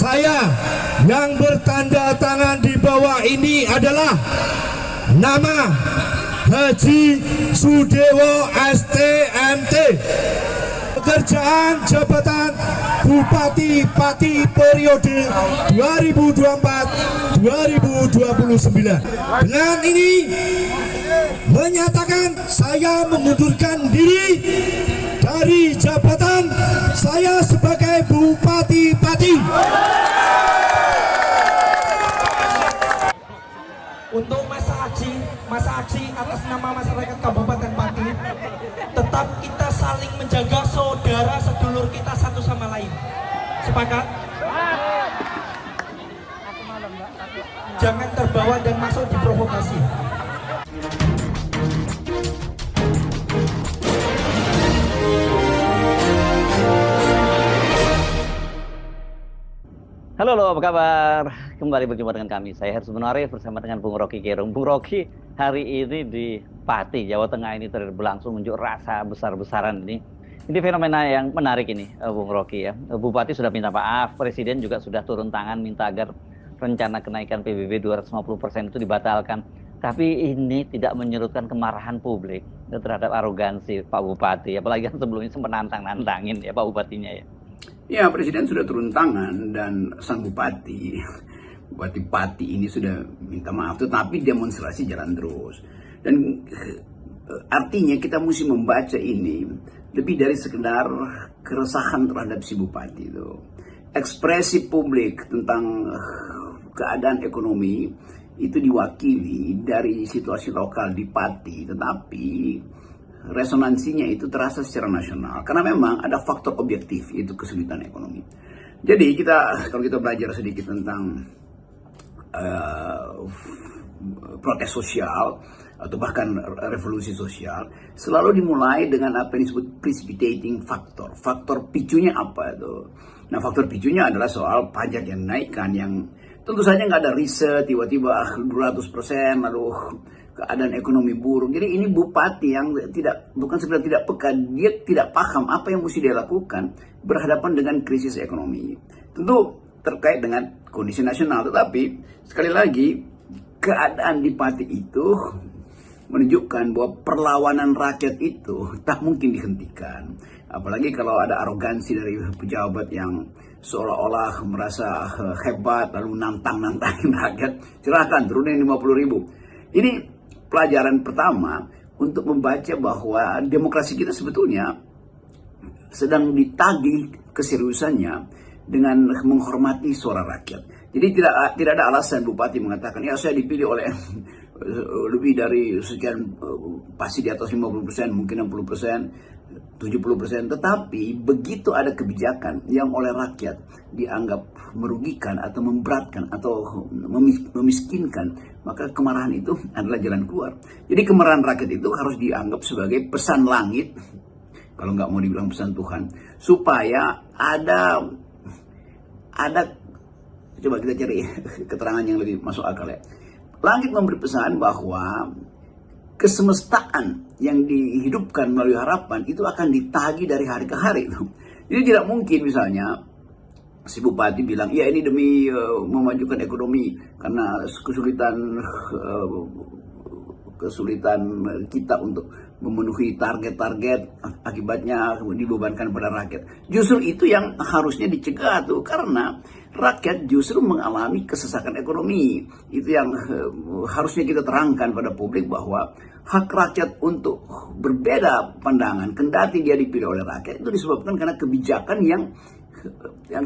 saya yang bertanda tangan di bawah ini adalah nama Haji Sudewo STMT. Pekerjaan jabatan Bupati Pati periode 2024-2029. Dengan ini menyatakan saya mengundurkan diri dari jabatan saya sebagai Bupati Pati. Untuk masa aksi atas nama masyarakat Kabupaten Pati, tetap kita saling menjaga saudara sedulur kita satu sama lain. Sepakat? Jangan terbawa dan masuk di provokasi. Halo, apa kabar? Kembali berjumpa dengan kami. Saya Hersum Arif bersama dengan Bung Rocky Gerung. Bung Rocky, hari ini di Pati, Jawa Tengah ini berlangsung unjuk rasa besar-besaran ini. Ini fenomena yang menarik ini, Bung Rocky ya. Bupati sudah minta maaf, Presiden juga sudah turun tangan minta agar rencana kenaikan PBB 250% itu dibatalkan. Tapi ini tidak menyurutkan kemarahan publik terhadap arogansi Pak Bupati. Apalagi kan sebelumnya sempat nantangin ya Pak Bupatinya ya. Ya, Presiden sudah turun tangan dan sang Bupati Pati ini sudah minta maaf, tetapi demonstrasi jalan terus. Dan artinya kita mesti membaca ini lebih dari sekedar keresahan terhadap si Bupati itu. Ekspresi publik tentang keadaan ekonomi itu diwakili dari situasi lokal di Pati, tetapi resonansinya itu terasa secara nasional karena memang ada faktor objektif, yaitu kesulitan ekonomi. Jadi kalau kita belajar sedikit tentang protes sosial atau bahkan revolusi sosial, selalu dimulai dengan apa yang disebut precipitating factor. Faktor picunya apa itu? Nah, faktor picunya adalah soal pajak yang naikkan, yang tentu saja nggak ada riset, tiba-tiba 200% lalu keadaan ekonomi buruk. Jadi ini Bupati yang bukan sekedar tidak peka, dia tidak paham apa yang mesti dia lakukan berhadapan dengan krisis ekonomi. Tentu terkait dengan kondisi nasional, tetapi sekali lagi keadaan di Pati itu menunjukkan bahwa perlawanan rakyat itu tak mungkin dihentikan. Apalagi kalau ada arogansi dari pejabat yang seolah-olah merasa hebat lalu nantangin rakyat, silahkan turunin 50.000. Ini pelajaran pertama untuk membaca bahwa demokrasi kita sebetulnya sedang ditagih keseriusannya dengan menghormati suara rakyat. Jadi tidak ada alasan Bupati mengatakan, ya saya dipilih oleh lebih dari sekian, pasti di atas 50%, mungkin 60%, 70%. Tetapi begitu ada kebijakan yang oleh rakyat dianggap merugikan atau memberatkan atau memiskinkan, maka kemarahan itu adalah jalan keluar. Jadi kemarahan rakyat itu harus dianggap sebagai pesan langit, kalau nggak mau dibilang pesan Tuhan, supaya ada coba kita cari keterangan yang lebih masuk akal ya. Langit memberi pesan bahwa kesemestaan yang dihidupkan melalui harapan itu akan ditagih dari hari ke hari. Jadi tidak mungkin misalnya si Bupati bilang, ya ini demi memajukan ekonomi karena kesulitan kita untuk memenuhi target-target, akibatnya dibebankan pada rakyat. Justru itu yang harusnya dicegah tuh, karena rakyat justru mengalami kesesakan ekonomi. Itu yang harusnya kita terangkan pada publik, bahwa hak rakyat untuk berbeda pandangan kendati dia dipilih oleh rakyat itu disebabkan karena kebijakan yang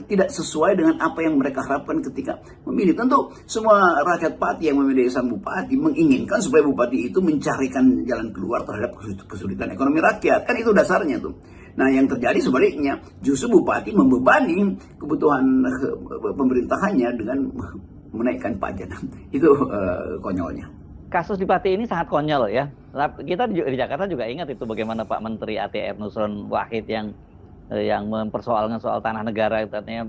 tidak sesuai dengan apa yang mereka harapkan ketika memilih. Tentu semua rakyat Pati yang memilih sang Bupati menginginkan supaya Bupati itu mencarikan jalan keluar terhadap kesulitan ekonomi rakyat. Kan itu dasarnya tuh. Nah, yang terjadi sebaliknya, justru Bupati membebani kebutuhan pemerintahannya dengan menaikkan pajak. Itu konyolnya. Kasus di Pati ini sangat konyol ya. Kita di Jakarta juga ingat itu bagaimana Pak Menteri ATR Nusron Wahid yang mempersoalkan soal tanah negara katanya,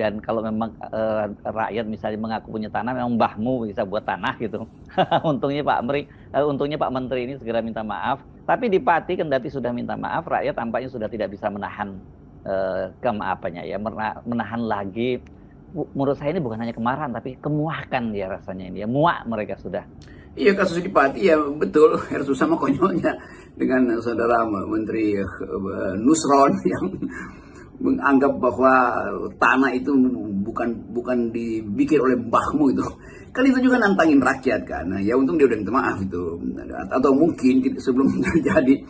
dan kalau memang rakyat misalnya mengaku punya tanah, memang mbahmu bisa buat tanah gitu. Untungnya Pak Menteri ini segera minta maaf. Tapi di Pati kendati sudah minta maaf, rakyat tampaknya sudah tidak bisa menahan menahan lagi menurut saya ini bukan hanya kemarahan tapi kemuakan dia rasanya ini ya, muak mereka sudah. Iya, kasus di Pati ya betul, harus sama konyolnya dengan saudara Menteri Nusron yang menganggap bahwa tanah itu bukan dibikin oleh mbahmu itu. Kan itu juga nantangin rakyat kan. Nah, ya untung dia udah minta maaf itu. Atau mungkin sebelum terjadi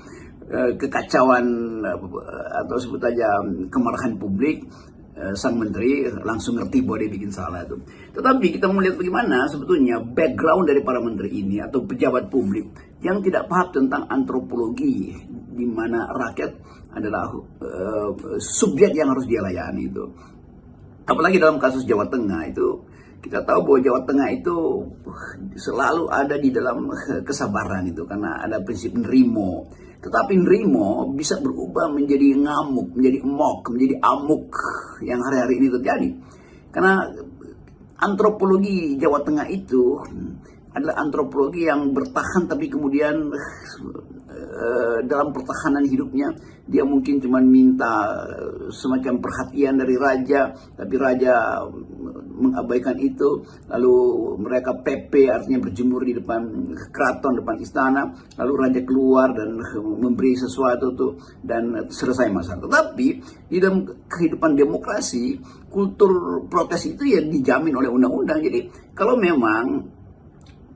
kekacauan atau sebut aja kemarahan publik, sang menteri langsung ngerti bahwa dia bikin salah itu. Tetapi kita mau lihat bagaimana sebetulnya background dari para menteri ini atau pejabat publik yang tidak paham tentang antropologi, di mana rakyat adalah subjek yang harus dia layani itu. Apalagi dalam kasus Jawa Tengah itu, kita tahu bahwa Jawa Tengah itu selalu ada di dalam kesabaran itu karena ada prinsip nerimo. Tetapi nerimo bisa berubah menjadi ngamuk, menjadi emok, menjadi amuk yang hari-hari ini terjadi. Karena antropologi Jawa Tengah itu adalah antropologi yang bertahan tapi kemudian dalam pertahanan hidupnya dia mungkin cuma minta semacam perhatian dari raja, tapi raja mengabaikan itu, lalu mereka PP artinya berjemur di depan keraton, depan istana, lalu raja keluar dan memberi sesuatu tuh dan selesai masalah. Tetapi di dalam kehidupan demokrasi, kultur protes itu ya dijamin oleh undang-undang. Jadi kalau memang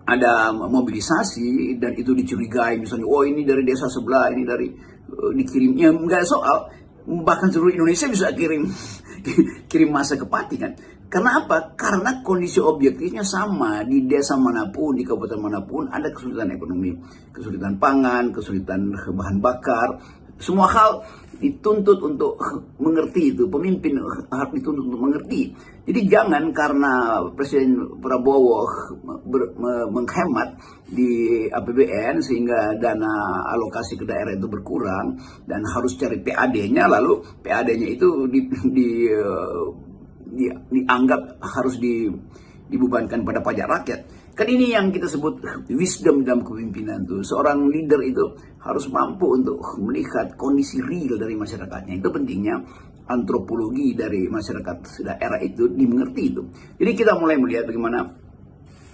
ada mobilisasi dan itu dicurigai misalnya, oh ini dari desa sebelah, ini dari dikirimnya, nggak soal, bahkan seluruh Indonesia bisa kirim massa ke Pati kan. Karena apa? Karena kondisi objektifnya sama di desa manapun, di kabupaten manapun ada kesulitan ekonomi, kesulitan pangan, kesulitan bahan bakar, semua hal dituntut untuk mengerti itu, pemimpin harus dituntut untuk mengerti. Jadi jangan karena Presiden Prabowo menghemat di APBN sehingga dana alokasi ke daerah itu berkurang dan harus cari PAD-nya, lalu PAD-nya itu dianggap harus dibebankan pada pajak rakyat. Kan ini yang kita sebut wisdom dalam kepemimpinan tuh. Seorang leader itu harus mampu untuk melihat kondisi real dari masyarakatnya. Itu pentingnya antropologi dari masyarakat daerah itu dimengerti itu. Jadi kita mulai melihat bagaimana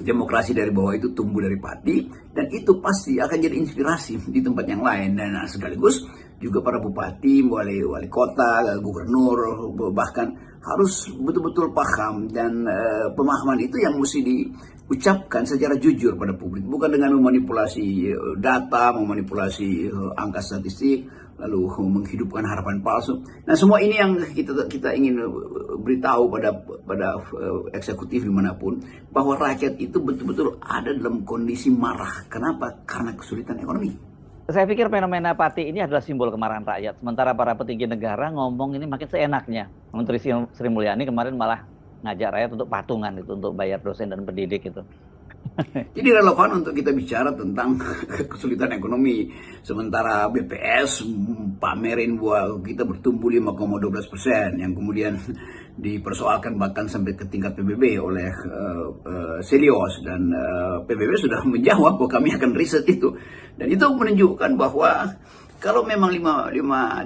demokrasi dari bawah itu tumbuh dari Pati, dan itu pasti akan jadi inspirasi di tempat yang lain. Dan sekaligus juga para bupati, wali kota, gubernur bahkan harus betul-betul paham, dan pemahaman itu yang mesti diucapkan secara jujur pada publik, bukan dengan memanipulasi data, memanipulasi angka statistik, lalu menghidupkan harapan palsu. Nah, semua ini yang kita ingin beritahu pada eksekutif dimanapun, bahwa rakyat itu betul-betul ada dalam kondisi marah. Kenapa? Karena kesulitan ekonomi. Saya pikir fenomena Pati ini adalah simbol kemarahan rakyat. Sementara para petinggi negara ngomong ini makin seenaknya. Menteri Sri Mulyani kemarin malah ngajak rakyat untuk patungan itu, untuk bayar dosen dan pendidik itu. Jadi relevan untuk kita bicara tentang kesulitan ekonomi. Sementara BPS pamerin bahwa kita bertumbuh 5,12%, yang kemudian dipersoalkan bahkan sampai ke tingkat PBB oleh Selios, dan PBB sudah menjawab bahwa kami akan riset itu. Dan itu menunjukkan bahwa kalau memang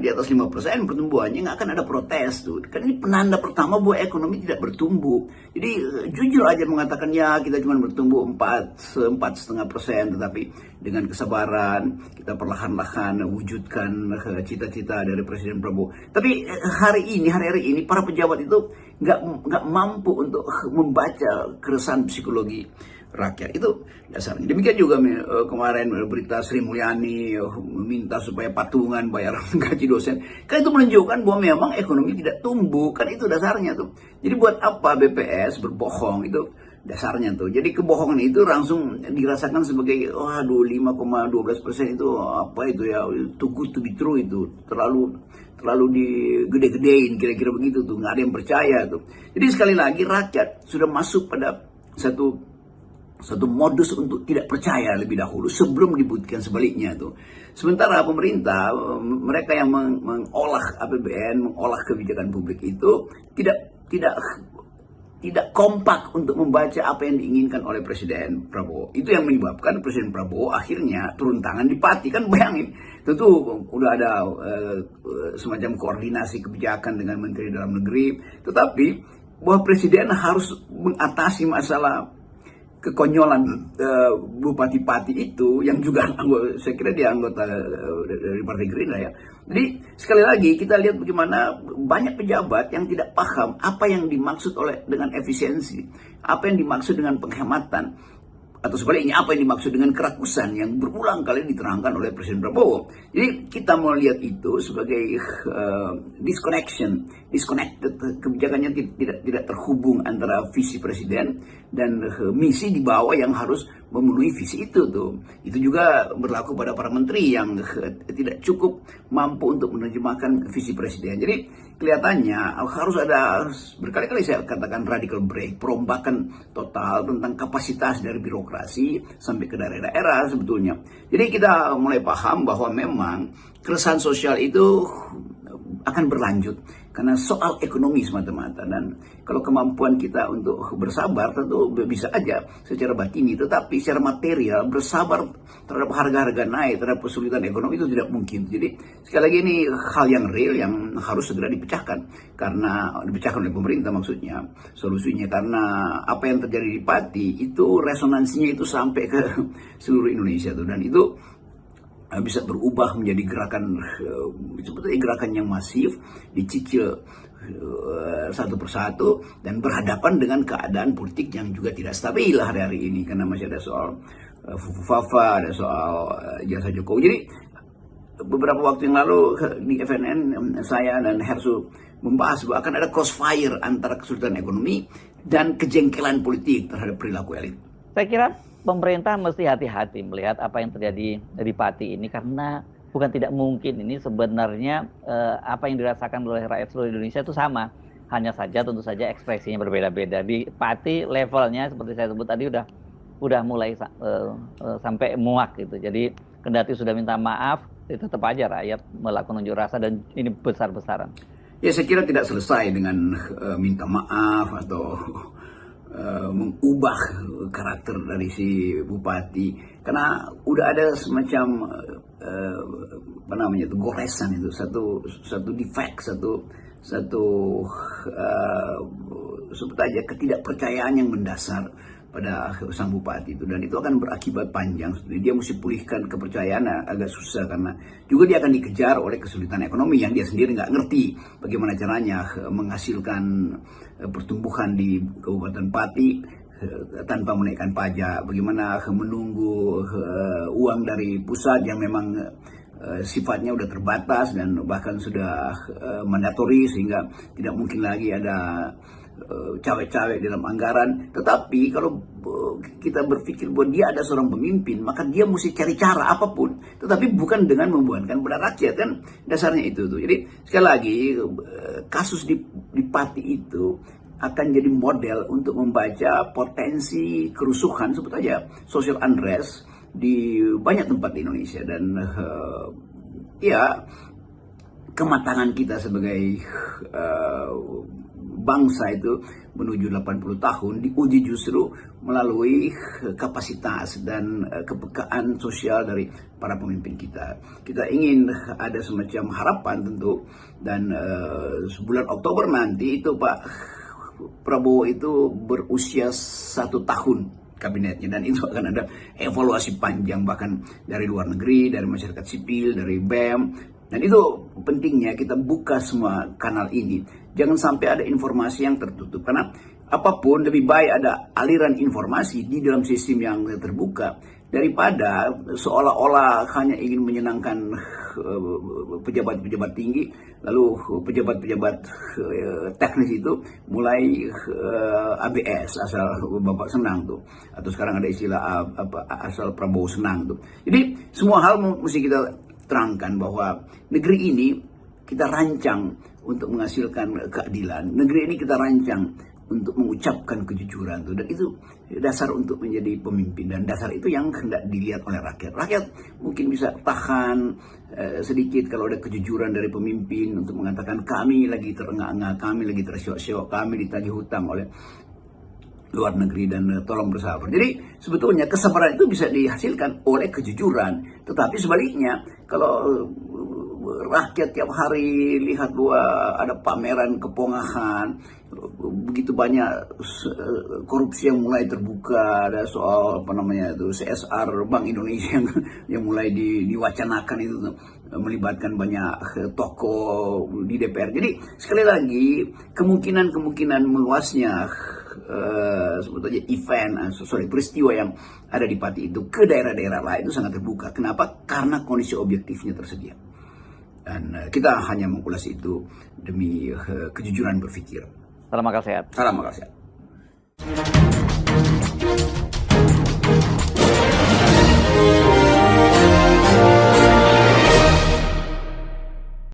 di atas 5% pertumbuhannya, nggak akan ada protes tuh. Kan ini penanda pertama bahwa ekonomi tidak bertumbuh. Jadi jujur aja mengatakan ya kita cuma bertumbuh 4,5%, tetapi dengan kesabaran kita perlahan-lahan wujudkan cita-cita dari Presiden Prabowo. Tapi hari-hari ini para pejabat itu nggak mampu untuk membaca keresahan psikologi rakyat. Itu dasarnya. Demikian juga kemarin berita Sri Mulyani meminta supaya patungan bayar gaji dosen. Kan itu menunjukkan bahwa memang ekonomi tidak tumbuh. Kan itu dasarnya tuh. Jadi buat apa BPS berbohong? Itu dasarnya tuh. Jadi kebohongan itu langsung dirasakan sebagai 5,12% itu apa itu ya, too good to be true itu. Terlalu digede-gedein, kira-kira begitu tuh. Nggak ada yang percaya tuh. Jadi sekali lagi rakyat sudah masuk pada satu modus untuk tidak percaya lebih dahulu sebelum dibuktikan sebaliknya tuh. Sementara pemerintah, mereka yang mengolah APBN, mengolah kebijakan publik itu tidak kompak untuk membaca apa yang diinginkan oleh Presiden Prabowo. Itu yang menyebabkan Presiden Prabowo akhirnya turun tangan di Pati. Kan bayangin, tentu udah ada semacam koordinasi kebijakan dengan Menteri Dalam Negeri, tetapi bahwa presiden harus mengatasi masalah kekonyolan Bupati Pati itu yang juga saya kira dia anggota dari Partai Gerindra ya. Jadi sekali lagi kita lihat bagaimana banyak pejabat yang tidak paham apa yang dimaksud dengan efisiensi, apa yang dimaksud dengan penghematan, atau sebaliknya apa yang dimaksud dengan kerakusan yang berulang kali diterangkan oleh Presiden Prabowo. Jadi kita mau lihat itu sebagai disconnected, kebijakannya tidak terhubung antara visi Presiden dan misi di bawah yang harus memenuhi visi itu tuh. Itu juga berlaku pada para menteri yang tidak cukup mampu untuk menerjemahkan visi Presiden. Jadi kelihatannya harus ada, berkali-kali saya katakan, radical break, perombakan total tentang kapasitas dari birokrasi sampai ke daerah-daerah sebetulnya. Jadi kita mulai paham bahwa memang keresahan sosial itu akan berlanjut karena soal ekonomi semata-mata, dan kalau kemampuan kita untuk bersabar tentu bisa aja secara batini, tetapi secara material bersabar terhadap harga-harga naik, terhadap kesulitan ekonomi itu tidak mungkin. Jadi sekali lagi ini hal yang real yang harus segera dipecahkan, karena dipecahkan oleh pemerintah maksudnya solusinya, karena apa yang terjadi di Pati itu resonansinya itu sampai ke seluruh Indonesia tuh, dan itu bisa berubah menjadi gerakan, sebetulnya gerakan yang masif, dicicil satu persatu dan berhadapan dengan keadaan politik yang juga tidak stabil hari-hari ini, karena masih ada soal Fufu Fafa, ada soal jasa Jokowi. Jadi beberapa waktu yang lalu di FNN saya dan Hersu membahas bahwa akan ada crossfire antara kesulitan ekonomi dan kejengkelan politik terhadap perilaku elit. Saya kira pemerintah mesti hati-hati melihat apa yang terjadi di Pati ini, karena bukan tidak mungkin ini sebenarnya apa yang dirasakan oleh rakyat seluruh Indonesia itu sama. Hanya saja tentu saja ekspresinya berbeda-beda. Di Pati levelnya seperti saya sebut tadi udah mulai sampai muak gitu. Jadi kendati sudah minta maaf, tetap aja rakyat melakukan unjuk rasa dan ini besar-besaran. Ya saya kira tidak selesai dengan minta maaf atau mengubah karakter dari si bupati, karena udah ada semacam apa namanya itu, goresan itu, satu defect, satu sebut aja ketidakpercayaan yang mendasar pada sang bupati itu, dan itu akan berakibat panjang. Dia mesti pulihkan kepercayaan agak susah, karena juga dia akan dikejar oleh kesulitan ekonomi yang dia sendiri nggak ngerti bagaimana caranya menghasilkan pertumbuhan di Kabupaten Pati tanpa menaikkan pajak, bagaimana menunggu uang dari pusat yang memang sifatnya udah terbatas dan bahkan sudah mandatori, sehingga tidak mungkin lagi ada cawe-cawe dalam anggaran. Tetapi kalau kita berpikir bahwa dia ada seorang pemimpin, maka dia mesti cari cara apapun, tetapi bukan dengan membuahkan pada rakyat, kan dasarnya itu tuh. Jadi sekali lagi kasus di Pati itu akan jadi model untuk membaca potensi kerusuhan, sebut aja social unrest di banyak tempat di Indonesia, dan ya kematangan kita sebagai bangsa itu menuju 80 tahun diuji justru melalui kapasitas dan kepekaan sosial dari para pemimpin kita. Kita ingin ada semacam harapan tentu, dan bulan Oktober nanti itu Pak Prabowo itu berusia 1 tahun kabinetnya, dan itu akan ada evaluasi panjang bahkan dari luar negeri, dari masyarakat sipil, dari BEM. Dan itu pentingnya kita buka semua kanal ini. Jangan sampai ada informasi yang tertutup. Karena apapun lebih baik ada aliran informasi di dalam sistem yang terbuka, daripada seolah-olah hanya ingin menyenangkan pejabat-pejabat tinggi, lalu pejabat-pejabat teknis itu mulai ABS, asal Bapak senang tuh, atau sekarang ada istilah asal Prabowo senang tuh. Jadi semua hal mesti kita terangkan bahwa negeri ini kita rancang untuk menghasilkan keadilan. Negeri ini kita rancang untuk mengucapkan kejujuran tuh, dan itu dasar untuk menjadi pemimpin, dan dasar itu yang hendak dilihat oleh rakyat. Rakyat mungkin bisa tahan sedikit kalau ada kejujuran dari pemimpin untuk mengatakan kami lagi terengah-engah, kami lagi tersyok-syok, kami ditagih hutang oleh luar negeri dan tolong bersabar. Jadi sebetulnya kesabaran itu bisa dihasilkan oleh kejujuran. Tetapi sebaliknya, kalau rakyat tiap hari lihat bahwa ada pameran kepongahan, begitu banyak korupsi yang mulai terbuka, ada soal apa namanya itu CSR Bank Indonesia yang mulai diwacanakan itu melibatkan banyak tokoh di DPR. Jadi sekali lagi kemungkinan meluasnya sebetulnya peristiwa yang ada di Pati itu ke daerah-daerah lain itu sangat terbuka. Kenapa? Karena kondisi objektifnya tersedia. Dan kita hanya mengulas itu demi kejujuran berpikir. Salam akal sehat. Salam akal sehat.